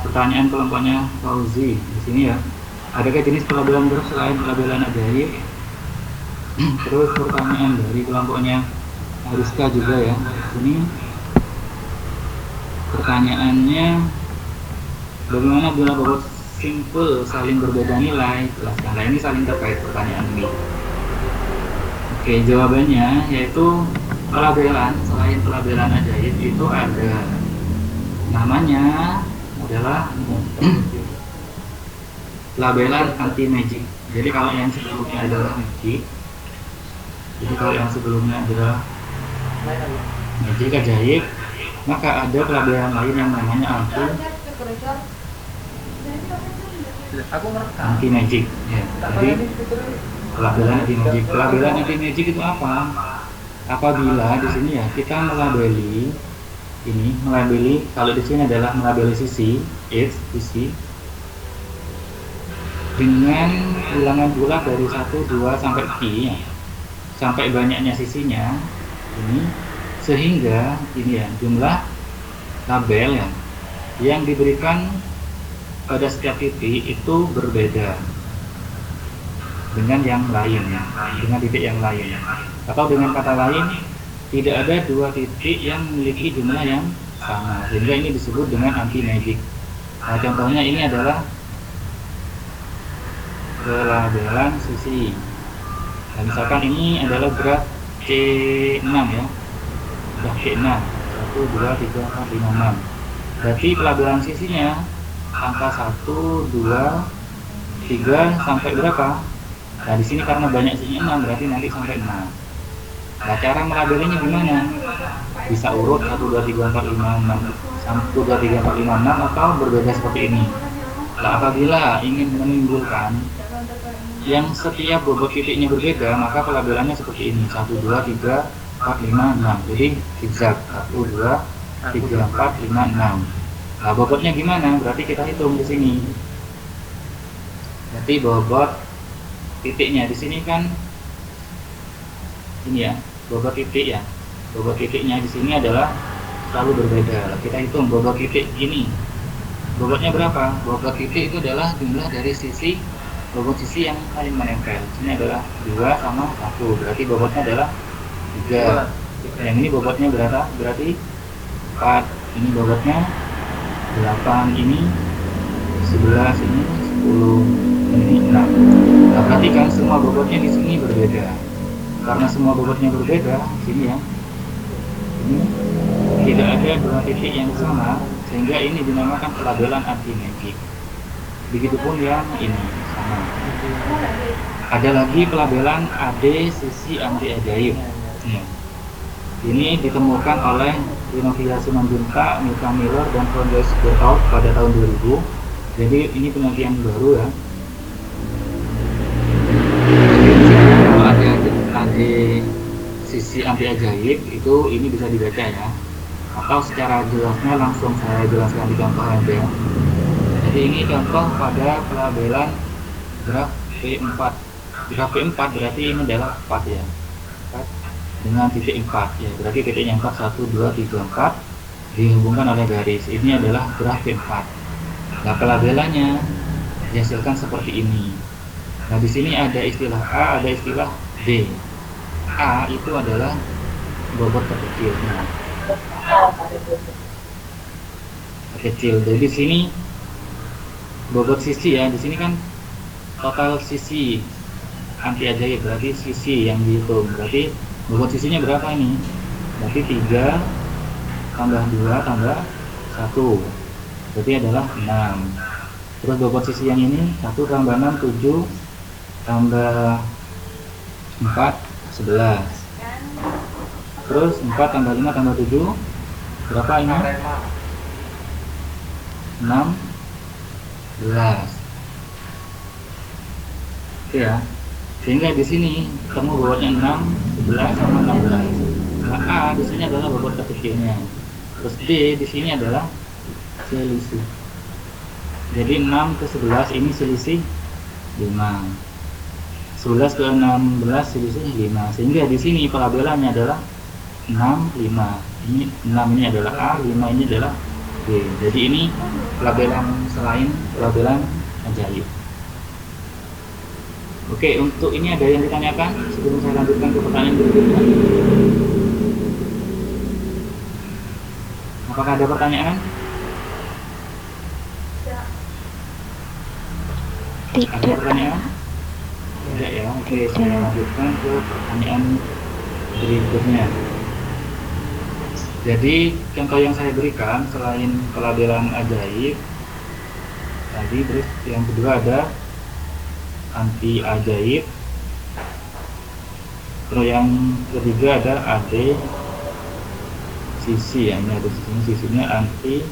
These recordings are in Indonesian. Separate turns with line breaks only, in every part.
Pertanyaan kelompoknya Fauzi di sini ya. Adakah jenis pelabelan huruf selain pelabelan ajaib? Terus pertanyaan dari kelompoknya Ariska juga ya. Ini pertanyaannya, bagaimana bila bobot simpel saling berbeda nilai? Jelaskan. Nah, ini saling terkait pertanyaan ini. Oke, jawabannya yaitu pelabelan selain pelabelan ajaib itu ada, namanya adalah pelabelan anti magic. Jadi kalau yang sebelumnya adalah magic, ajaib, maka ada pelabelan lain yang namanya anti magic ya. Jadi pelabelan anti magic itu apa? Apabila di sini ya kita melabeli kalau di sini adalah melabeli sisi sisi dengan ulangan bulat dari 1, 2 sampai pi ya, sampai banyaknya sisinya ini, sehingga ini ya jumlah label ya yang diberikan pada setiap titik itu berbeda dengan yang lain ya, dengan titik yang lain, atau dengan kata lain tidak ada dua titik yang memiliki jumlah yang sama, sehingga ini disebut dengan anti magic. Nah, contohnya ini adalah pelabelan sisi. Nah, misalkan ini adalah graf C6 ya, graf C6 1, 2, 3, 4, 5, 6. Berarti pelabelan sisinya angka 1, 2, 3 sampai berapa? Nah, di sini karena banyak sisinya 6, berarti nanti sampai 6. Nah, cara melabelinya gimana? Bisa urut 1, 2, 3, 4, 5, 6 1, 2, 3, 4, 5, 6 atau berbeda seperti ini. Nah, apabila ingin menimbulkan yang setiap bobot titiknya berbeda, maka pelabelannya seperti ini 1, 2, 3, 4, 5, 6. Jadi zigzag 1, 2, 3, 4, 5, 6. Nah, bobotnya gimana? Berarti kita hitung di sini. Berarti bobot titiknya di sini kan ini ya, bobot titik ya. Bobot titiknya di sini adalah selalu berbeda. Kita hitung bobot titik ini. Bobotnya berapa? Bobot titik itu adalah jumlah dari bobot sisi yang saling menempel. Ini adalah 2 sama 1. Berarti bobotnya adalah 3. Yang ini bobotnya berapa? Berarti 4. Ini bobotnya 8, ini 11, ini 10, ini 6. Nah, perhatikan semua bobotnya di sini berbeda. Karena semua bobotnya berbeda, sini ya, ini tidak ada dua titik yang sama, sehingga ini dinamakan pelabelan anti magic. Begitupun yang ini sama. Ada lagi pelabelan AD sisi anti ajaib. Ini ditemukan oleh Rinovia Simanjuntak, Mika Miller, dan Frances Berthoud pada tahun 2000. Jadi ini penelitian baru ya. Di sisi anti ajaib itu ini bisa dibaca ya, atau secara jelasnya langsung saya jelaskan di contoh aja. Jadi ini contoh pada pelabelan graf P4. Graf P4 berarti ini adalah 4 ya, 4 dengan titik 4 ya, berarti titiknya 4, 1, 2, 3, 4 dihubungkan oleh garis. Ini adalah graf P4. Nah, pelabelannya dihasilkan seperti ini. Nah, di sini ada istilah A, ada istilah D. A itu adalah bobot terkecilnya. Kecil. Jadi di sini bobot sisi ya, di sini kan total sisi anti ajaib, berarti sisi yang dihitung. Berarti bobot sisinya berapa ini? Berarti 3 tambah 2 tambah 1. Berarti adalah 6. Terus bobot sisi yang ini 1 tambah 6, 7 tambah 4, 11. Terus 4 tambah 5 tambah 7 berapa ini? 16. Oke ya. Sehingga di sini ketemu bobotnya 6, 11 sama 16. Nah, A di sini adalah bobot terkecilnya. Terus D di sini adalah selisih. Jadi 6 ke 11 ini selisih 5. 11 ke 16 selisih 5, sehingga di sini pelabelannya adalah 6, 5. Ini 6 ini adalah A, 5 ini adalah Oke, jadi ini pelabelan selain pelabelan ajaib. Oke, untuk ini ada yang ditanyakan sebelum saya lanjutkan ke pertanyaan berikutnya? Apakah ada pertanyaan?
Tidak.
Ada pertanyaan? Tidak ya. Oke, saya lanjutkan ke pertanyaan berikutnya. Jadi contoh yang saya berikan selain pelabelan ajaib tadi, terus yang kedua ada anti ajaib, terus yang ketiga ada AD sisi ya, ini ada sisinya anti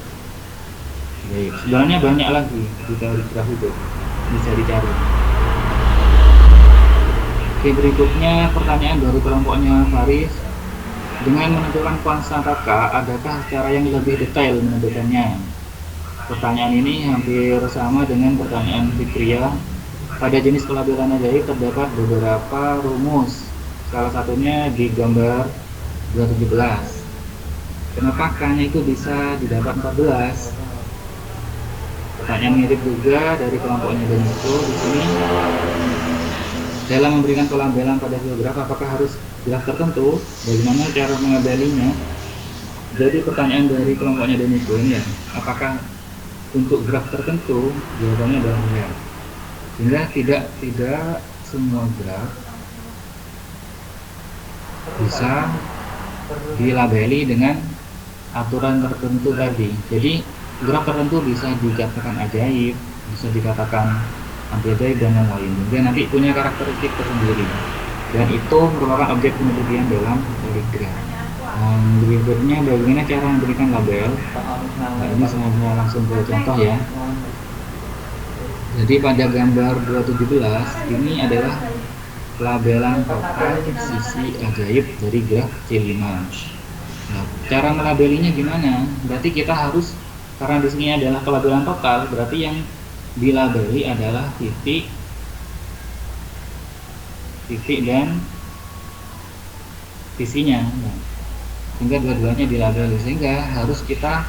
ajaib. Sebenarnya banyak lagi di teori graf itu bisa dicari. Oke, berikutnya pertanyaan dari kelompoknya Faris. Dengan menentukan kuansa kakak, adakah cara yang lebih detail menentukannya? Pertanyaan ini hampir sama dengan pertanyaan Fikriya. Pada jenis pelabelan ajaib terdapat beberapa rumus. Salah satunya di gambar 217. Kenapa K-nya itu bisa didapat 14? Pertanyaan mirip juga dari kelompoknya Deniko di sini. Dalam memberikan pelabelan pada geograf, apakah harus graf tertentu? Bagaimana cara mengabelinya? Jadi pertanyaan dari kelompoknya Deniko ini ya, apakah untuk graf tertentu? Jawabannya adalah ya. Sehingga tidak semua graf bisa dilabeli dengan aturan tertentu tadi. Jadi graf tertentu bisa dikatakan ajaib, bisa dikatakan anti ajaib dan yang lain. Dia nanti punya karakteristik tersendiri, dan itu merupakan objek penelitian dalam teori graf. Berikutnya bagaimana cara memberikan label. Nah, ini saya langsung ke contoh ya. Jadi pada gambar 217 ini adalah pelabelan total sisi ajaib dari graf C5. Nah, cara melabelinya gimana? Berarti kita harus, karena di sini adalah pelabelan total, berarti yang dilabeli adalah titik dan sisinya. Nah, sehingga dua-duanya dilabeli, sehingga harus kita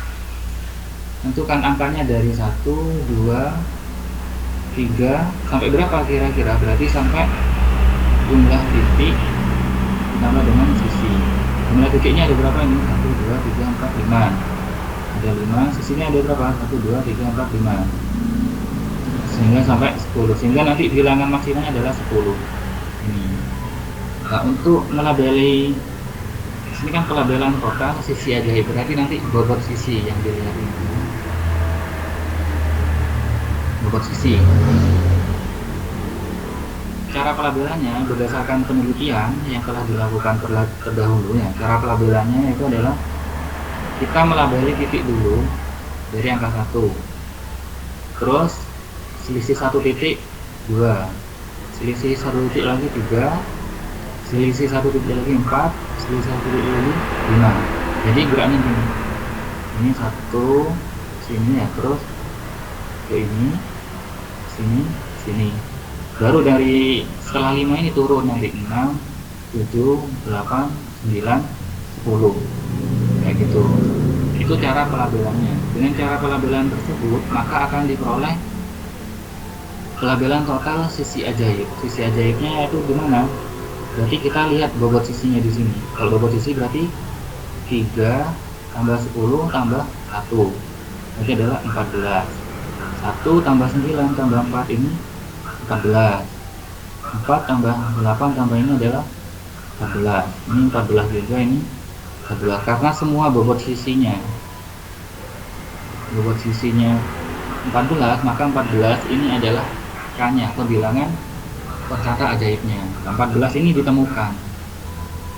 tentukan angkanya dari 1, 2, 3 sampai berapa kira-kira. Berarti sampai jumlah titik ditambah dengan sisi. Jumlah titiknya ada berapa ini? 1, 2, 3, 4, 5. Ada 5, sisinya ada berapa? 1, 2, 3, 4, 5. Sehingga sampai 10. Sehingga nanti bilangan maksimumnya adalah 10. Ini. Nah, untuk melabeli, ini kan pelabelan total sisi ajaib, berarti nanti bobot sisi yang dilihat ini. Bobot sisi. Cara pelabelannya berdasarkan penelitian yang telah dilakukan terdahulu ya. Cara pelabelannya itu adalah kita melabeli titik dulu dari angka 1. Terus selisih 1 titik 2. Selisih 1 titik lagi 3. Selisih 1 titik lagi 4. Selisih 1 titik lagi 5. Jadi geraknya gini. Ini 1 sini ya, terus ke ini, sini. Baru dari setelah 5 ini turun nanti 6, 7, 8, 9, 10. Kayak gitu. Itu cara pelabelannya. Dengan cara pelabelan tersebut, maka akan diperoleh pelabelan total sisi ajaib. Sisi ajaibnya itu gimana? Berarti kita lihat bobot sisinya di sini. Kalau bobot sisi berarti 3 tambah 10 tambah 1. Berarti adalah 14. 1 tambah 9 tambah 4 ini 14. 4 tambah 8 tambah ini adalah 14. Ini 14 juga, ini 14. Karena semua bobot sisinya 14, maka 14 ini adalah K-nya atau bilangan perkata ajaibnya. 14 ini ditemukan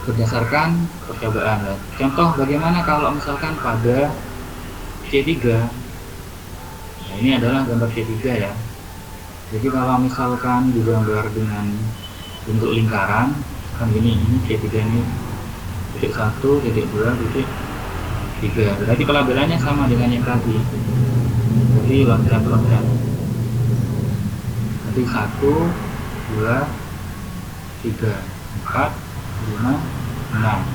berdasarkan percobaan. Contoh bagaimana kalau misalkan pada C3. Nah, ini adalah gambar C3 ya. Jadi kalau misalkan digambar dengan bentuk lingkaran kan ini C3 ini titik 1, titik 2, titik 3. Berarti pelabelannya sama dengan yang tadi. Jadi loncat. Jadi 1, 2, 3, 4, 5, 6.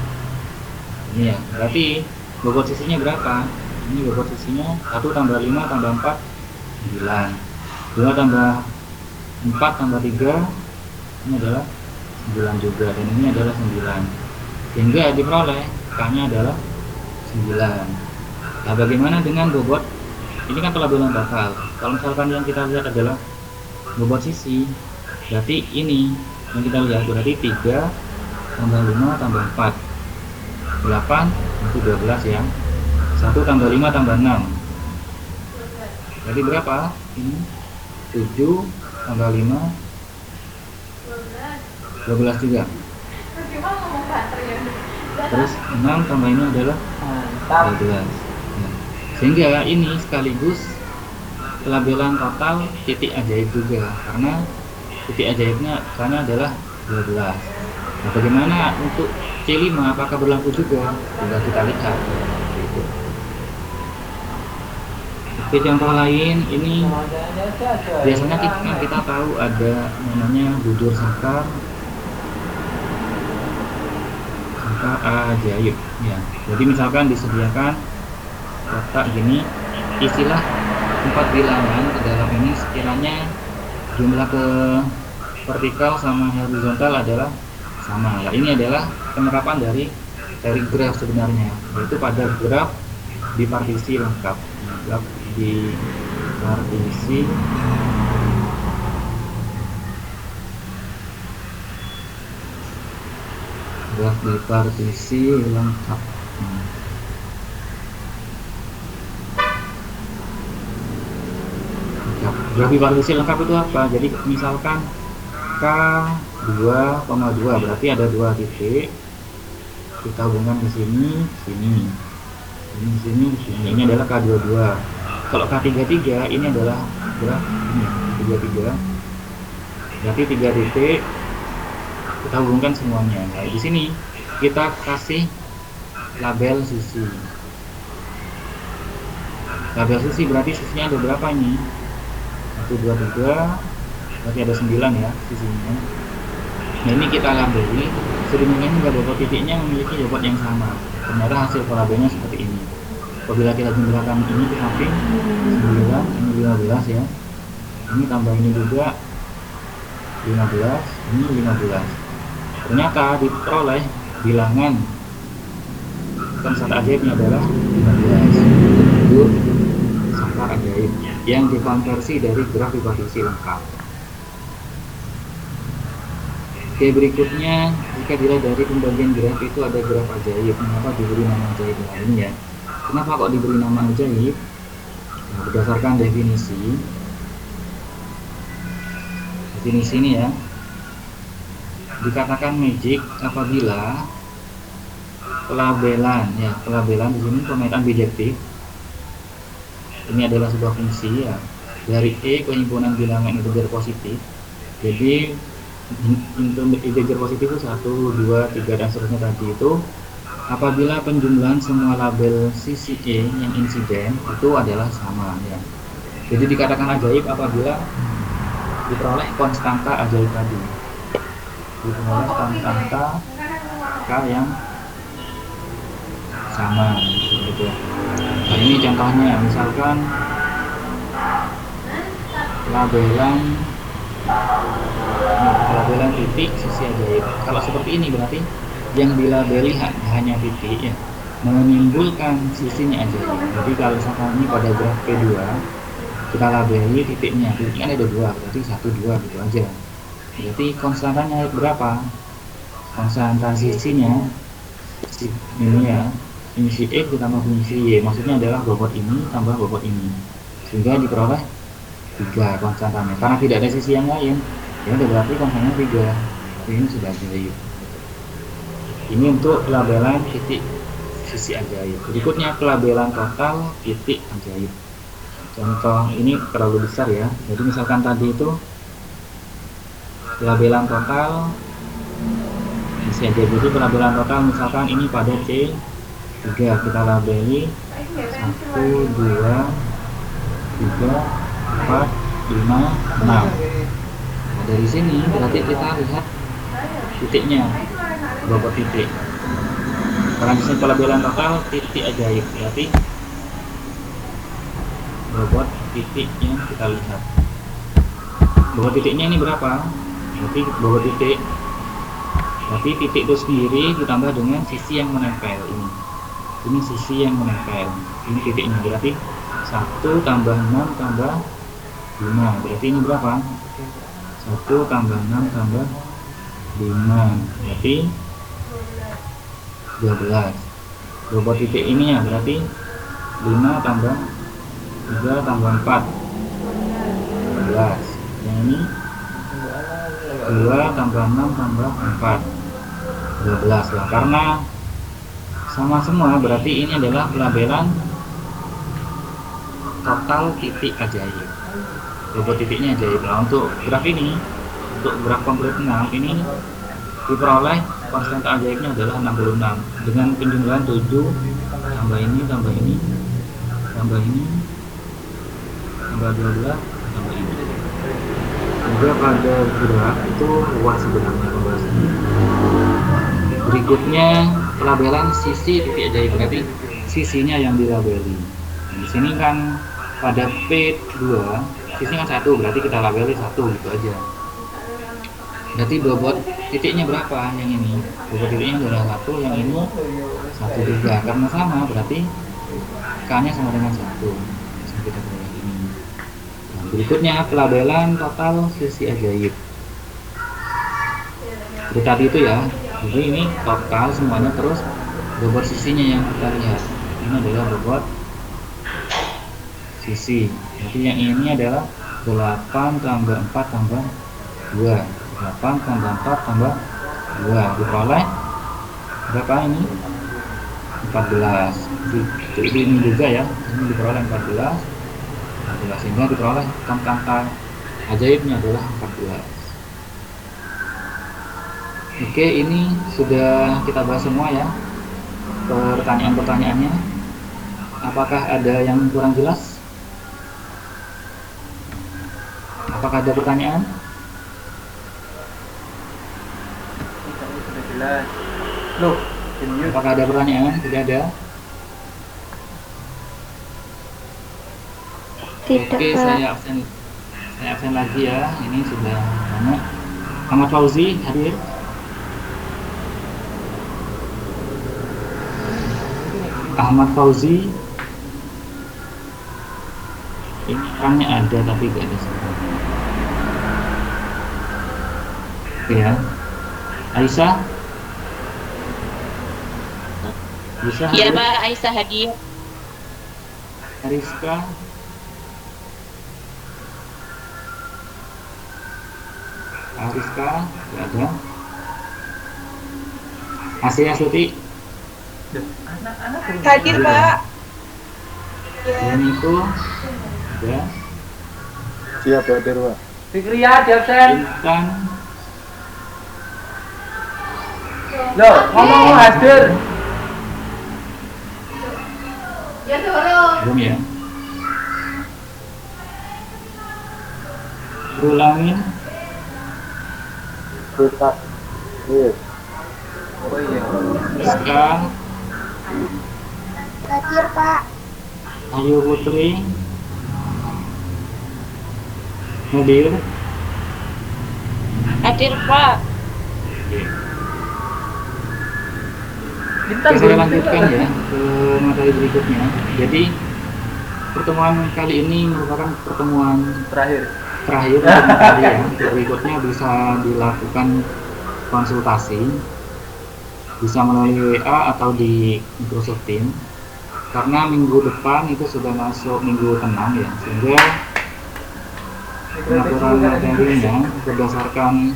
Ini ya. Berarti bobot sisinya berapa? Ini bobot sisinya 1 tambah 5 tambah 4 9, 2 tambah 4 tambah 3 ini adalah 9 juga, dan ini adalah 9, sehingga diperoleh K nya adalah 9. Nah, bagaimana dengan bobot? Ini kan pelabelan total. Kalau misalkan yang kita lihat adalah bobot sisi, berarti ini yang kita lihat berarti 3 tambah 5 tambah 4 8 itu 12 ya. 1 tambah 5 tambah 6 jadi berapa? Ini 7 tambah 5 12 juga. Terus 6 tambah ini adalah 12. Nah, sehingga ini sekaligus pelabelan total titik ajaib juga, karena titik ajaibnya karena adalah 12. Nah, bagaimana untuk C5 apakah berlaku juga? Tinggal kita lihat. Gitu. Oke, contoh lain ini biasanya kita tahu ada namanya bujur sakar ajaib ya. Jadi misalkan disediakan kotak gini, isilah 4 bilangan ke dalam ini, sekiranya jumlah ke vertikal sama horizontal adalah sama. Nah, ini adalah penerapan dari graf sebenarnya, yaitu pada graf bipartisi lengkap. Graf bipartisi lengkap. Graf bipartisi lengkap itu apa? Jadi misalkan K 2,2 berarti ada 2 titik, kita hubungkan di sini, sini, ini di sini, sini. Ini adalah K22. Kalau K33 ini adalah graf ini 33. Berarti 3 titik kita hubungkan semuanya. Nah, di sini kita kasih label sisi. Label sisi berarti sisinya ada berapa ini? 1 2 3, berarti ada 9 ya sisinya. Nah, ini kita labeli sedemikian hingga bobot titiknya memiliki bobot yang sama. Ternyata hasil pelabelnya seperti ini. Apabila kita jumlahkan ini ke samping 9, ini 15 ya. Ini tambah ini juga 15, ini 15. Ternyata diperoleh bilangan konstan ajaibnya adalah 15. Itu sakar ajaib yang dikonversi dari graf bipartisi lengkap. Oke, berikutnya jika dilihat dari pembagian graf itu ada graf ajaib. Mengapa diberi nama ajaib? Nah, ini ya. Kenapa kok diberi nama ajaib? Nah, berdasarkan definisi ini ya, dikatakan magic apabila pelabelan di sini pemetaan bijektif ini adalah sebuah fungsi ya, dari E penghimpunan bilangan integer positif. Jadi integer positif itu 1, 2, 3 dan seterusnya tadi itu apabila penjumlahan semua label sisi E yang insiden itu adalah sama ya. Jadi dikatakan ajaib apabila diperoleh konstanta ajaib tadi, diperoleh konstanta K yang sama gitu. Nah, ini contohnya misalkan labelan titik sisi ajaib. Kalau seperti ini berarti yang dilabeli hanya titik ya, menimbulkan sisinya ajaib. Jadi kalau misalkan ini pada graf P2 kita labeli titiknya ada 2, berarti 1, 2 gitu aja. Berarti konstantanya berapa? Konstanta sisinya ini ya, ini si X ditambah fungsi Y, maksudnya adalah bobot ini tambah bobot ini, sehingga diperoleh 3 konstantanya. Karena tidak ada sisi yang lain, ya udah berarti konstantanya 3. Ini sudah ajaib. Ini untuk pelabelan titik sisi ajaib. Berikutnya pelabelan total titik ajaib. Contoh ini terlalu besar ya. Jadi misalkan tadi itu pelabelan total sisi ajaib, itu pelabelan total misalkan ini pada C3 kita labeli 1, 2, 3, 4, 5, 6. Nah, dari sini berarti kita lihat titiknya, bobot titik. Karena disini pelabelan total titik ajaib, berarti bobot titiknya kita lihat. Bobot titiknya ini berapa? Berarti bobot titik, berarti titik itu sendiri ditambah dengan sisi yang menempel ini. Ini sisi yang menempel. Ini titiknya, berarti 1 tambah 6 tambah 5. Berarti ini berapa? 1 tambah 6 tambah 5. Berarti 12. Bobot titik ini ya, berarti 5 tambah 3 tambah 4 12. Yang ini 2 tambah 6 tambah 4 12 lah, karena sama semua berarti ini adalah pelabelan total titik ajaib. Bobot titiknya ajaib. Nah, untuk graf ini, untuk graf komplit 6 ini diperoleh konstanta ajaibnya adalah 66 dengan penjumlahan 7 tambah ini tambah ini tambah ini tambah 12 tambah ini. Juga pada graf itu luas sebenarnya pembahasannya. Berikutnya pelabelan sisi titik ajaib, berarti sisinya yang dilabeli. Nah, di sini kan pada P2 sisinya kan 1, berarti kita labeli 1 gitu aja. Berarti bobot titiknya berapa? Yang ini bobot titiknya adalah 1, yang ini 1 juga, karena sama berarti K nya sama dengan 1. Bisa kita peroleh ini. Nah, berikutnya pelabelan total sisi ajaib. Seperti tadi itu ya, jadi ini total semuanya, terus bobot sisinya yang kita lihat. Ini adalah bobot sisi. Jadi yang ini adalah 8 tambah 4 tambah 2. 8 tambah 4 tambah 2 diperoleh berapa ini? 14. Jadi ini juga ya, ini diperoleh 14 sehingga diperoleh konstanta ajaibnya adalah 14. Oke, ini sudah kita bahas semua ya pertanyaan-pertanyaannya. Apakah ada yang kurang jelas? Apakah ada pertanyaan?
Loh,
apakah ada pertanyaan? Tidak ada?
Tidak,
oke,
Pak.
saya absen lagi ya. Ini sudah banyak. Ahmad Fauzi hadir. Ahmad Fauzi. Ini orangnya ada tapi gak ada semua. Ya. Aisyah. Bisa
Iya
hadir?
Pak, Aisyah hadir.
Ariska. Ariska gak ada. Asia Suti.
hadir Pak.
Dan itu ada.
Siap hadir Pak.
Fikria di absen.
Intan.
Loh, ngomong hadir.
Belum ya. Ulangin.
Rusak. Yes.
Oh iya.
Rizka.
Hadir, Pak.
Ayu Putri. Nabil.
Hadir Pak.
Bintang
Oke, saya lanjutkan ya ke materi berikutnya. Jadi pertemuan kali ini merupakan pertemuan
terakhir.
terakhir untuk materi ya. Berikutnya bisa dilakukan konsultasi, bisa melalui WA atau di Microsoft Teams. Karena minggu depan itu sudah masuk minggu tenang ya, sehingga pengaturan materinya berdasarkan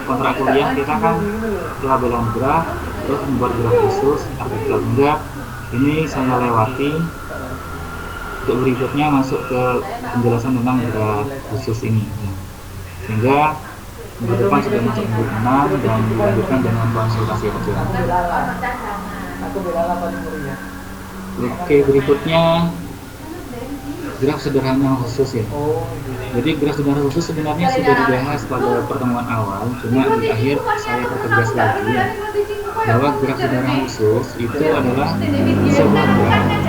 kontrak kuliah kita kan pelabelan graf, terus membuat graf khusus, artikel enggak. Ini saya lewati. Untuk berikutnya masuk ke penjelasan tentang graf khusus ini. Sehingga minggu depan sudah masuk minggu 6 dan dilanjutkan dengan konsultasi aja.
Aku bela 80 ya.
Oke, berikutnya graf sederhana khusus ya.
Oh,
Jadi graf sederhana khusus sebenarnya sudah dibahas pada pertemuan awal, cuma di akhir saya pertegas lagi ya, bahwa graf sederhana khusus itu adalah sebuah graf yang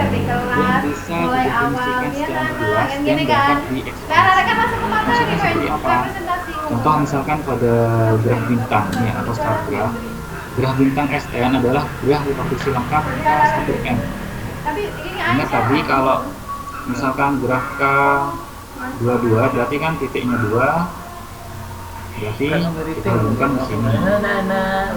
bisa didefinisikan secara luas dan dapat diekspansi. Maksudnya seperti apa? Contoh misalkan pada graf bintang ya, atau star graph. Graf bintang SN adalah graf reproduksi lengkap K1N. Ingat tadi kalau misalkan graf K22 berarti kan titiknya 2, berarti kita hubungkan di sini.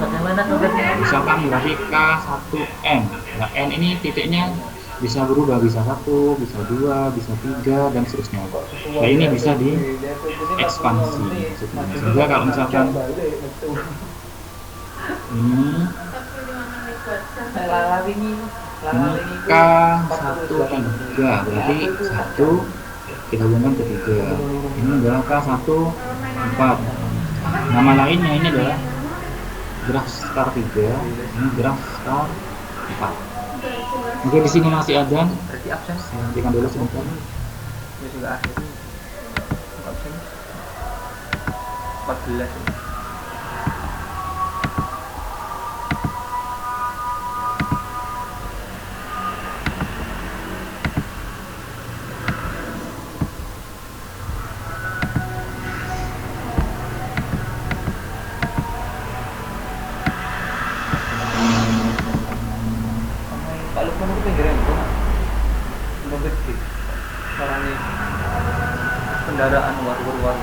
bagaimana kabarnya?
Misalkan berarti K1N. Nah, N ini titiknya bisa berubah, bisa 1, bisa 2, bisa 3 dan seterusnya. Nah, ini bisa diekspansi sebenarnya. Sehingga kalau misalkan ini K1N3 berarti 1 kita hubungkan ke 3. Ini adalah K14. Nama lainnya ini adalah graf star 3, ini graf star 4. Oke, di sini masih ada.
Berarti absen.
Saya hentikan dulu sebentar.
Ini juga akhir. Absen. 14. Kalau pun itu pinggiran itu belum gede. Caranya kendaraan war-war.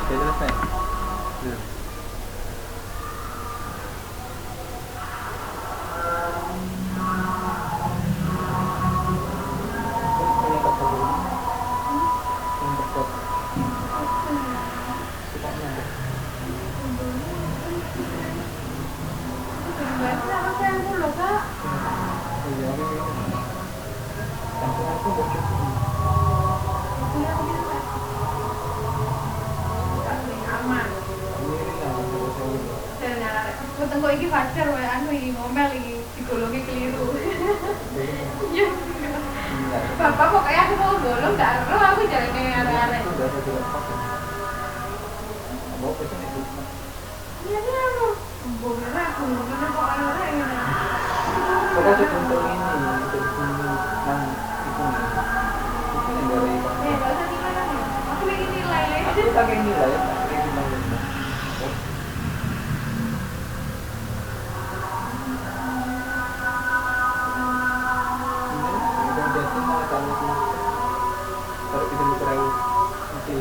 Sudah selesai. Belum.
Tengok iki pacar wae anu iki ngomel iki digolongi keliru. Ya. Bapak kok kayak aku mau golong gak ero aku jalane arek-arek. Iya iya anu. Mbok aku ngomongnya kok arek-arek ngene.
Kalau itu untuk ini, untuk nang itu nih. Itu yang dari
Gak usah gimana nih. Aku bikin nilai.
aku pakai nilai ya, pakai nilai. Kalau kita bicara nanti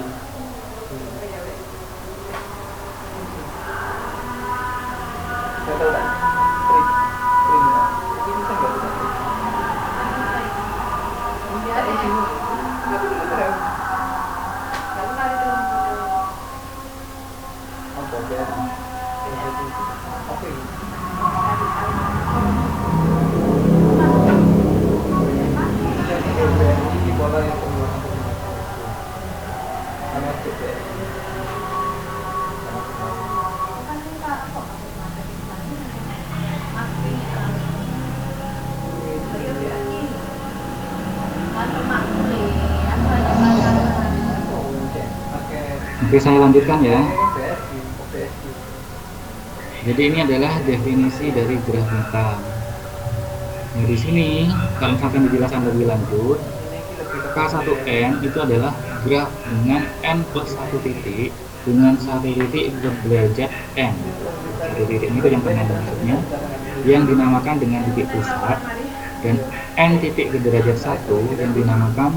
saya tahu kan kriminal tapi bisa nggak bisa
Iya deh.
tapi kita tahu
Gak pernah itu.
apa ya apa ini jadi di bola yang pengulangan sama CPS
Oke, saya lanjutkan ya. Jadi ini adalah definisi dari graf bintang. Nah, di sini kalau misalkan dijelaskan lebih lanjut, K1N itu adalah graf dengan N plus 1 titik dengan 1 titik berderajat N. 1 titik itu yang pernah maksudnya, yang dinamakan dengan titik pusat, dan N titik berderajat 1 yang dinamakan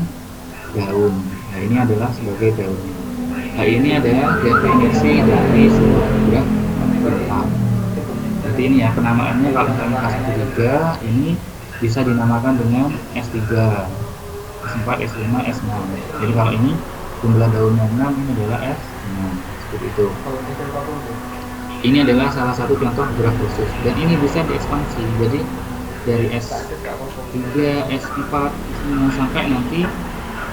daun. Nah, ini adalah sebagai daunnya. Nah, ini adalah definisi dari sebuah graf bintang. Jadi ini ya penamaannya, kalau misalnya K13 ini bisa dinamakan dengan S3, S4, S5, S6. Jadi kalau ini jumlah daunnya 6, ini adalah S6, seperti itu. Ini adalah salah satu contoh graf khusus dan ini bisa diekspansi. Jadi dari S3, S4, sampai nanti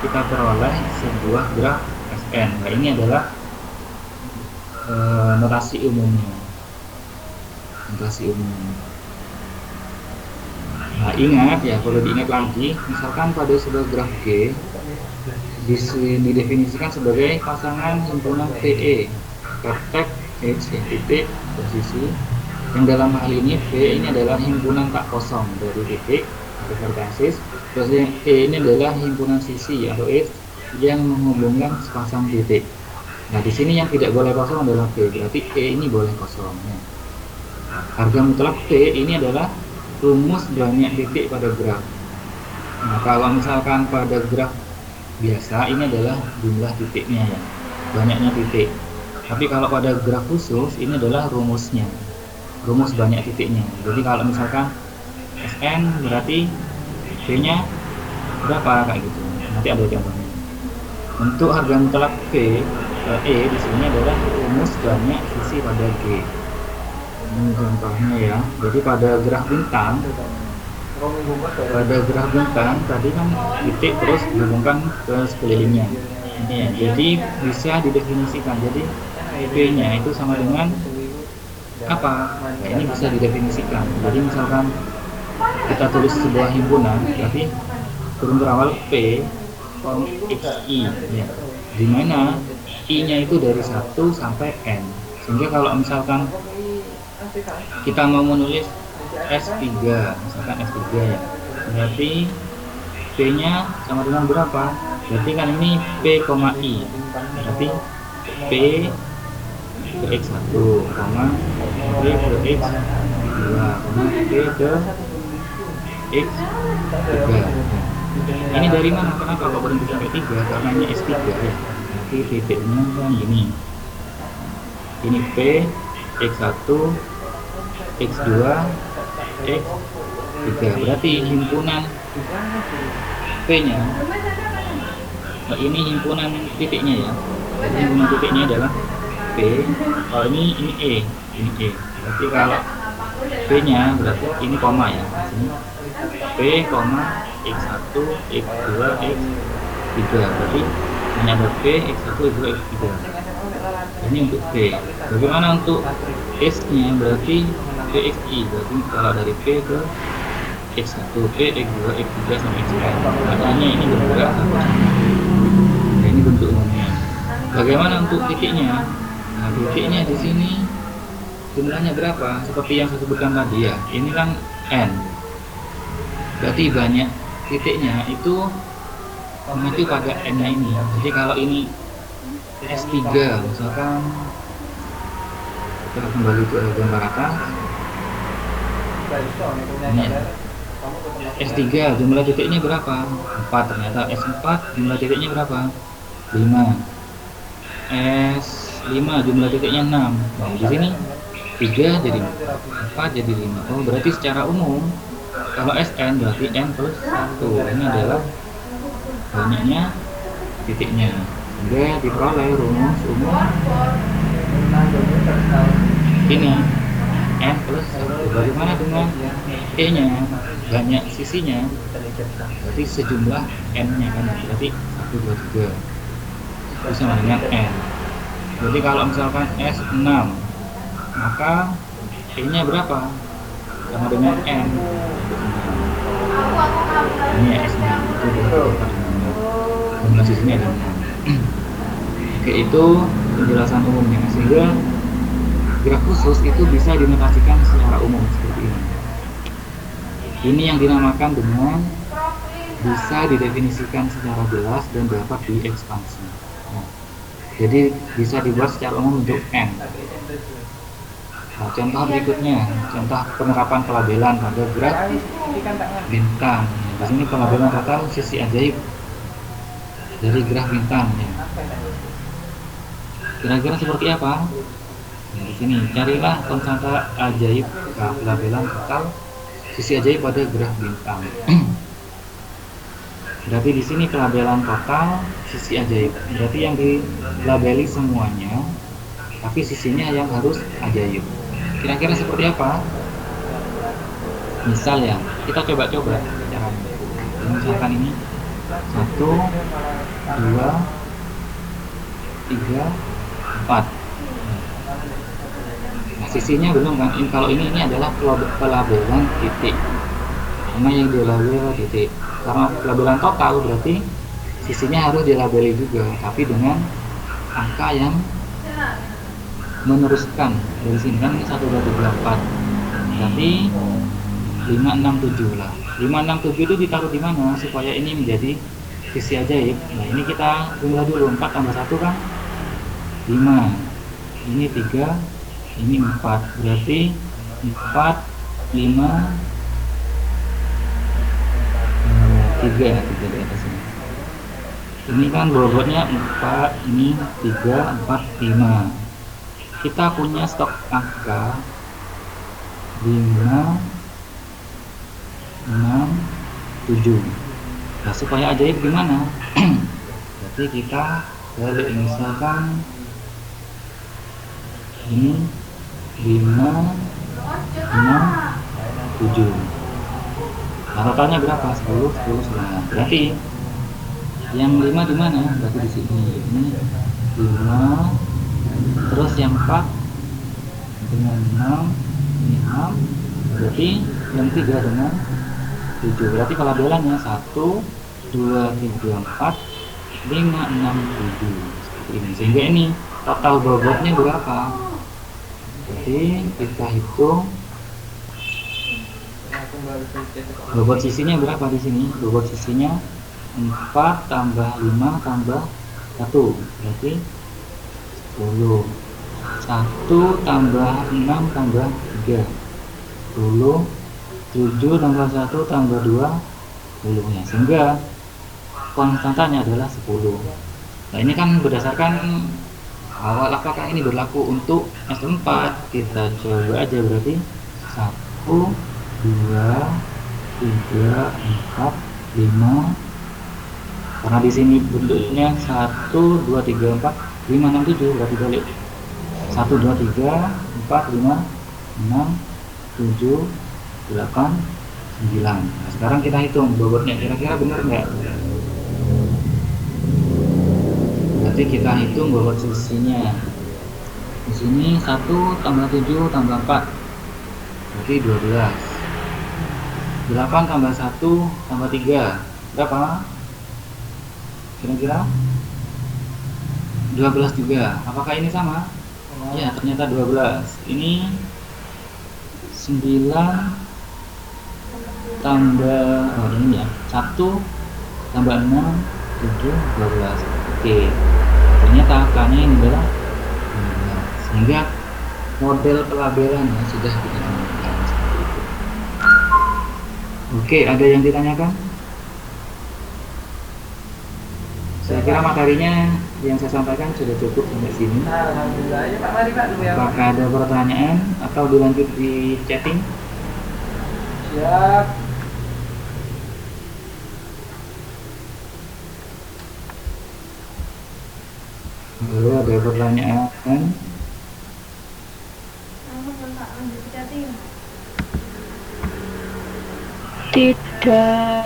kita peroleh sebuah graf SN. Nah, ini adalah notasi umumnya. Notasi umumnya. Nah, ingat ya, perlu diingat lagi, misalkan pada sebuah graf G didefinisikan sebagai pasangan himpunan PE, vertex H yang titik posisi, yang dalam hal ini P ini adalah himpunan tak kosong dari titik atau vertesis, terus yang E ini adalah himpunan sisi atau H yang menghubungkan sepasang titik. Nah, di sini yang tidak boleh kosong adalah P, berarti E ini boleh kosong. Harga mutlak P ini adalah rumus banyak titik pada graf. Nah, kalau misalkan pada graf biasa ini adalah jumlah titiknya ya, banyaknya titik. Tapi kalau pada graf khusus ini adalah rumusnya, rumus banyak titiknya. Jadi kalau misalkan Sn berarti P-nya berapa kayak gitu. Nanti ada contohnya. Untuk harga mutlak P E di sini adalah rumus banyak sisi pada G. Ini contohnya ya. Jadi pada graf bintang, tadi kan titik terus dihubungkan ke sekelilingnya. Ini ya. Jadi bisa didefinisikan. Jadi P-nya itu sama dengan apa? Nah, ini bisa didefinisikan. Jadi misalkan kita tulis sebuah himpunan, berarti turun berawal P XI ya. Di mana I-nya itu dari 1 sampai N. Sehingga kalau misalkan kita mau menulis S3, misalkan S3 ya, berarti P-nya sama dengan berapa? Berarti kan ini P, I, berarti P ke X1, P ke X2, P ke X3. Ini dari mana? Kenapa kok berhenti sampai 3? Karena ini S3 ya. Nanti titiknya kan gini. Ini P, X1, X2, X3. Berarti himpunan P-nya, ini himpunan titiknya ya. Jadi himpunan titiknya adalah P. Kalau ini E, Berarti kalau P-nya berarti ini koma ya. Sini P, X1, X2, X3. Berarti ini ada P, X1, X2, X3. Ini untuk P. Bagaimana untuk S-nya? Berarti PXI. Berarti kalau dari P ke X1, P, X2, X3 sampai Xn. Katanya ini bergerak sama. Nah, ini bentuk umumnya. Bagaimana untuk titiknya? Nah, titiknya di sini jumlahnya berapa? Seperti yang saya sebutkan tadi ya. Ini kan N. Berarti banyak titiknya itu mengacu pada N-nya ini. Jadi kalau ini S3 misalkan, kita kembali ke gambar atas. Ini S3 jumlah titiknya berapa? 4. Ternyata S4 jumlah titiknya berapa? 5. S5 jumlah titiknya 6. Nah, di sini 3 jadi 4 jadi 5. Oh, berarti secara umum kalau Sn berarti N plus 1. Ini adalah banyaknya titiknya. Sehingga diperoleh rumus umum ini N plus 1. Bagaimana dengan E-nya? Banyak sisinya, berarti sejumlah N-nya kan, berarti 1, 2, 3 itu sama dengan N. Jadi kalau misalkan S6, maka E-nya berapa? Sama dengan N. Ini S6 itu jumlah sisinya ada 6. Oke, itu penjelasan umumnya. Sehingga graf khusus itu bisa dinotasikan secara umum seperti ini. Ini yang dinamakan dengan bisa didefinisikan secara jelas dan dapat diekspansi. Nah, jadi bisa dibuat secara umum untuk N. Nah, contoh berikutnya, contoh penerapan pelabelan pada graf bintang. Di sini pelabelan total sisi ajaib dari graf bintang. Ya. Kira-kira seperti apa? Nah, di sini carilah konstanta ajaib pelabelan total sisi ajaib pada graf bintang. Berarti di sini pelabelan total sisi ajaib. Berarti yang dilabeli semuanya, tapi sisinya yang harus ajaib. Kira-kira seperti apa? Misal ya, kita coba-coba caranya. Misalkan ini 1, 2, 3, 4. Nah, sisinya belum kan? Kalau ini adalah pelabelan titik. Karena yang dilabel titik. Karena pelabelan total berarti sisinya harus dilabeli juga, tapi dengan angka yang meneruskan dari sini kan ini 1, 2, 3, 4. Berarti 5, 6, 7 lah. 5, 6, 7 itu ditaruh di mana supaya ini menjadi sisi ajaib. Nah, ini kita jumlah dulu. 4 tambah 1 kan 5. Ini 3, ini 4. Berarti 4, 5, 3 di atas ini. Ini kan bobotnya 4, ini 3, 4, 5. Kita punya stok angka 5, 6, 7. Nah, supaya ajaib gimana? Berarti kita balik, misalkan ini 5, 6, 7. Nah, totalnya berapa? 10, 10, 9. Berarti yang 5 di mana? Berarti di sini. Ini 5, terus yang 4 dengan 6, ini 6. Berarti yang 3 dengan 7. Berarti pelabelannya 1, 2, 3, 4, 5, 6, 7. Seperti ini. Sehingga ini total bobotnya berapa? Berarti kita hitung bobot sisinya berapa di sini? Bobot sisinya 4 tambah 5 tambah 1. Berarti 10. 1 tambah 6 tambah 3. 10. 7 tambah 1 tambah 2, 10 nya. Sehingga konstantanya adalah 10. Nah, ini kan berdasarkan awal, apakah ini berlaku untuk S4? Kita coba aja, berarti 1, 2, 3, 4, 5. Karena di sini bentuknya 1, 2, 3, 4, 5, 6, 7. Berarti balik 1, 2, 3, 4, 5, 6, 7, 8, 9. Nah, sekarang kita hitung bobotnya, kira-kira benar nggak? Berarti kita hitung bobot sisinya. Di sini 1 tambah 7 tambah 4, berarti 12. 8 tambah 1 tambah 3, berapa? Kira-kira 12 juga. Apakah ini sama? Ya, ternyata 12. Ini 9 tambah ini ya, 1 tambah 6, 7, 12. Oke, ternyata angkanya ini adalah 12. Sehingga model pelabelannya sudah kita temukan seperti itu. Oke, ada yang ditanyakan? Saya kira materinya yang saya sampaikan sudah cukup sampai sini.
Alhamdulillah. Ya Pak, mari Pak dulu ya Pak.
Apakah ada pertanyaan atau dilanjut di chatting?
Siap.
Lalu ada pertanyaan?
Tidak.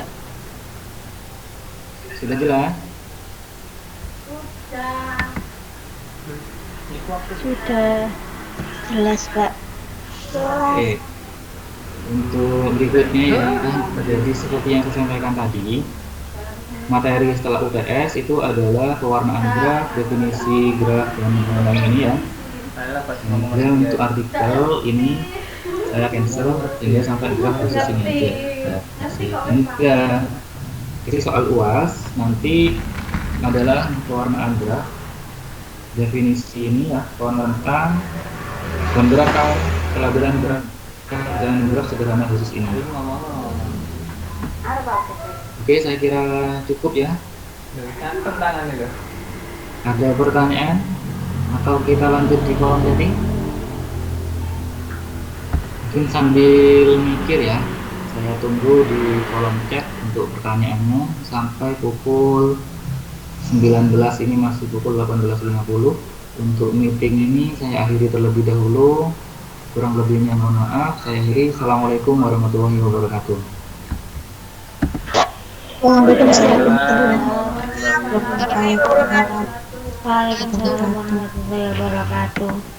Sudah jelas?
Sudah jelas, Pak.
Oke. Untuk berikutnya ya, jadi seperti yang saya sampaikan tadi, materi setelah UTS itu adalah pewarnaan graf, definisi graf, dan lain-lain ini ya. Kemudian untuk artikel ini saya cancel sehingga sampai graf khusus ini aja. Sehingga jadi soal UAS nanti adalah pewarnaan graf, definisi ini ya, pewarnaan pemberatan, pelabelan graf dan graf sederhana khusus ini. Oke, saya kira cukup ya. Ada pertanyaan atau kita lanjut di kolom chatting? Mungkin sambil mikir ya, saya tunggu di kolom chat untuk pertanyaannya sampai pukul 19. Ini masih pukul 18.50. Untuk meeting ini saya akhiri terlebih dahulu. Kurang lebihnya mohon maaf. Saya akhiri. Assalamualaikum warahmatullahi wabarakatuh.
Waalaikumsalam warahmatullahi wabarakatuh.